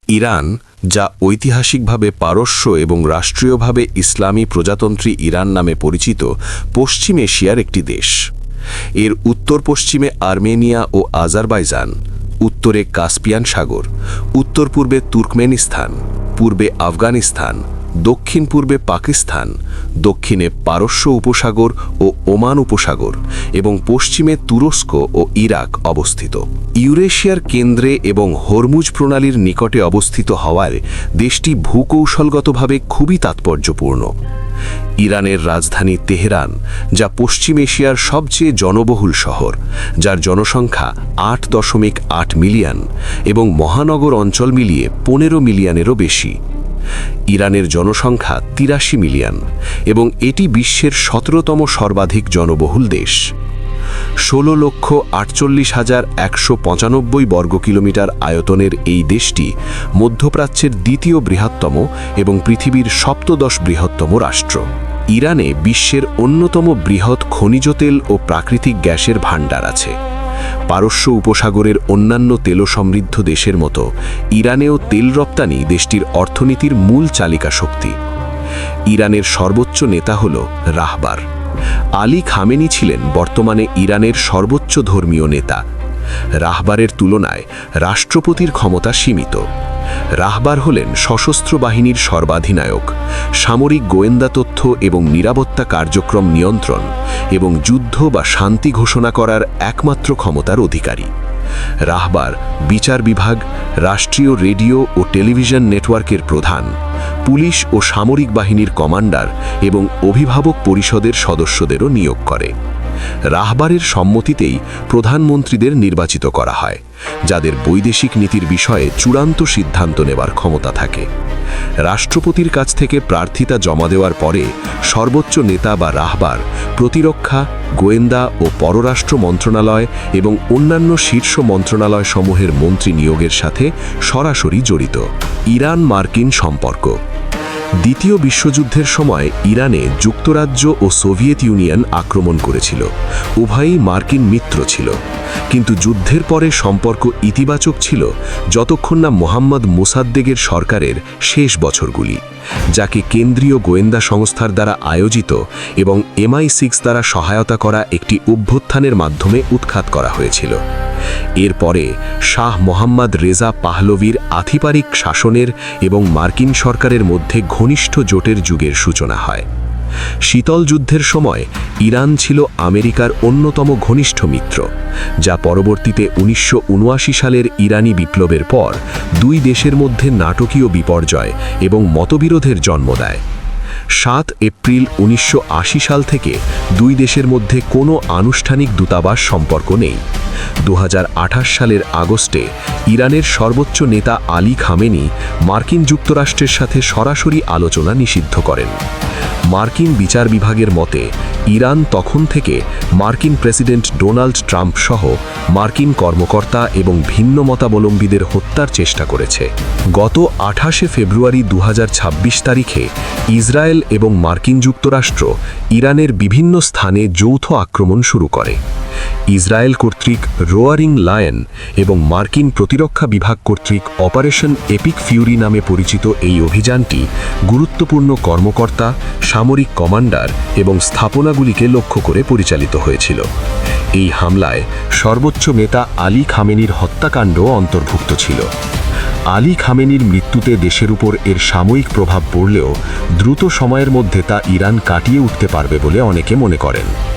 Iran, যা ঐতিহাসিকভাবে পারস্য এবং রাষ্ট্রীয়ভাবে ইসলামী প্রজাতন্ত্রী ইরান নামে পরিচিত, পশ্চিম এশিয়ার একটি দেশ। এর উত্তর-পশ্চিমে আর্মেনিয়া ও আজারবাইজান, উত্তরে কাস্পিয়ান সাগর, উত্তর-পূর্বে তুর্কমেনিস্তান, পূর্বে আফগানিস্তান, দক্ষিণ-পূর্বে পাকিস্তান, দক্ষিণে পারস্য উপসাগর ও ওমান উপসাগর এবং পশ্চিমে তুরস্ক ও ইরাক অবস্থিত। ইউরেশিয়ার কেন্দ্রে এবং হরমুজ প্রণালীর নিকটে অবস্থিত হওয়ায় দেশটি ভূকৌশলগতভাবে খুবই তাৎপর্যপূর্ণ। ইরানের রাজধানী তেহরান, যা পশ্চিম এশিয়ার সবচেয়ে জনবহুল শহর, যার জনসংখ্যা 8.8 মিলিয়ন এবং মহানগর অঞ্চল মিলিয়ে 15 মিলিয়নেরও বেশি। ইরানের জনসংখ্যা 83 মিলিয়ন এবং এটি বিশ্বের 17তম সর্বাধিক জনবহুল দেশ। 16,48,195 বর্গ কিলোমিটার আয়তনের এই দেশটি মধ্যপ্রাচ্যের দ্বিতীয় বৃহত্তম এবং পৃথিবীর সপ্তদশ বৃহত্তম রাষ্ট্র। ইরানে বিশ্বের অন্যতম বৃহৎ খনিজ তেল ও প্রাকৃতিক গ্যাসের ভাণ্ডার আছে। পারস্য উপসাগরের অন্যান্য তেল সমৃদ্ধ দেশের মতো ইরানেও তেল রপ্তানি দেশটির অর্থনীতির মূল চালিকা শক্তি। ইরানের সর্বোচ্চ নেতা হল রাহবার। আলী খামেনি ছিলেন বর্তমানে ইরানের সর্বোচ্চ ধর্মীয় নেতা। রাহবারের তুলনায় রাষ্ট্রপতির ক্ষমতা সীমিত। রাহবার হলেন সশস্ত্র বাহিনীর সর্বাধিনায়ক, সামরিক গোয়েন্দা তথ্য এবং নিরাপত্তা কার্যক্রম নিয়ন্ত্রণ এবং যুদ্ধ বা শান্তি ঘোষণা করার একমাত্র ক্ষমতার অধিকারী। রাহবার বিচার বিভাগ, রাষ্ট্রীয় রেডিও ও টেলিভিশন নেটওয়ার্কের প্রধান, পুলিশ ও সামরিক বাহিনীর কমান্ডার এবং অভিভাবক পরিষদের সদস্যদেরও নিয়োগ করে। রাহবারের সম্মতিতেই প্রধানমন্ত্রীদের নির্বাচিত করা হয়, যাদের বৈদেশিক নীতির বিষয়ে চূড়ান্ত সিদ্ধান্ত নেবার ক্ষমতা থাকে। রাষ্ট্রপতির কাছ থেকে প্রার্থিতা জমা দেওয়ার পরে সর্বোচ্চ নেতা বা রাহবার প্রতিরক্ষা, গোয়েন্দা ও পররাষ্ট্র মন্ত্রণালয় এবং অন্যান্য শীর্ষ মন্ত্রণালয় সমূহের মন্ত্রী নিয়োগের সাথে সরাসরি জড়িত। ইরান-মার্কিন সম্পর্ক। দ্বিতীয় বিশ্বযুদ্ধের সময় ইরানে যুক্তরাজ্য ও সোভিয়েত ইউনিয়ন আক্রমণ করেছিল। উভয়ই মার্কিন মিত্র ছিল, কিন্তু যুদ্ধের পরে সম্পর্ক ইতিবাচক ছিল যতক্ষণ না মোহাম্মদ মোসাদ্দেগের সরকারের শেষ বছরগুলি, যাকে কেন্দ্রীয় গোয়েন্দা সংস্থার দ্বারা আয়োজিত এবং MI6 দ্বারা সহায়তা করা একটি অভ্যুত্থানের মাধ্যমে উৎখাত করা হয়েছিল। এরপরে শাহ মোহাম্মদ রেজা পাহলভির আধিকারিক শাসনের এবং মার্কিন সরকারের মধ্যে ঘনিষ্ঠ জোটের যুগের সূচনা হয়। শীতল যুদ্ধের সময় ইরান ছিল আমেরিকার অন্যতম ঘনিষ্ঠ মিত্র, যা পরবর্তীতে 1979 সালের ইরানি বিপ্লবের পর দুই দেশের মধ্যে নাটকীয় বিপর্যয় এবং মতবিরোধের জন্ম দেয়। 7 এপ্রিল 1980 সাল থেকে দুই দেশের মধ্যে কোনো আনুষ্ঠানিক দূতাবাস সম্পর্ক নেই। 2028 সালের আগস্টে ইরানের সর্বোচ্চ নেতা আলী খামেনি মার্কিন যুক্তরাষ্ট্রের সাথে সরাসরি আলোচনা নিষিদ্ধ করেন। মার্কিন বিচার বিভাগের মতে ইরান তখন থেকে মার্কিন প্রেসিডেন্ট ডোনাল্ড ট্রাম্প সহ মার্কিন কর্মকর্তা এবং ভিন্ন মতাবলম্বীদের হত্যার চেষ্টা করেছে। গত 28 ফেব্রুয়ারি 2026 তারিখে ইসরায়েল এবং মার্কিন যুক্তরাষ্ট্র ইরানের বিভিন্ন স্থানে যৌথ আক্রমণ শুরু করে। ইসরায়েল কর্তৃক রোয়ারিং লায়ন এবং মার্কিন প্রতিরক্ষা বিভাগ কর্তৃক অপারেশন এপিক ফিউরি নামে পরিচিত এই অভিযানটি গুরুত্বপূর্ণ কর্মকর্তা, সামরিক কমান্ডার এবং স্থাপনাগুলিকে লক্ষ্য করে পরিচালিত হয়েছিল। এই হামলায় সর্বোচ্চ নেতা আলী খামেনির হত্যাকাণ্ড অন্তর্ভুক্ত ছিল। আলী খামেনির মৃত্যুতে দেশের উপর এর সাময়িক প্রভাব পড়লেও দ্রুত সময়ের মধ্যে তা ইরান কাটিয়ে উঠতে পারবে বলে অনেকে মনে করেন।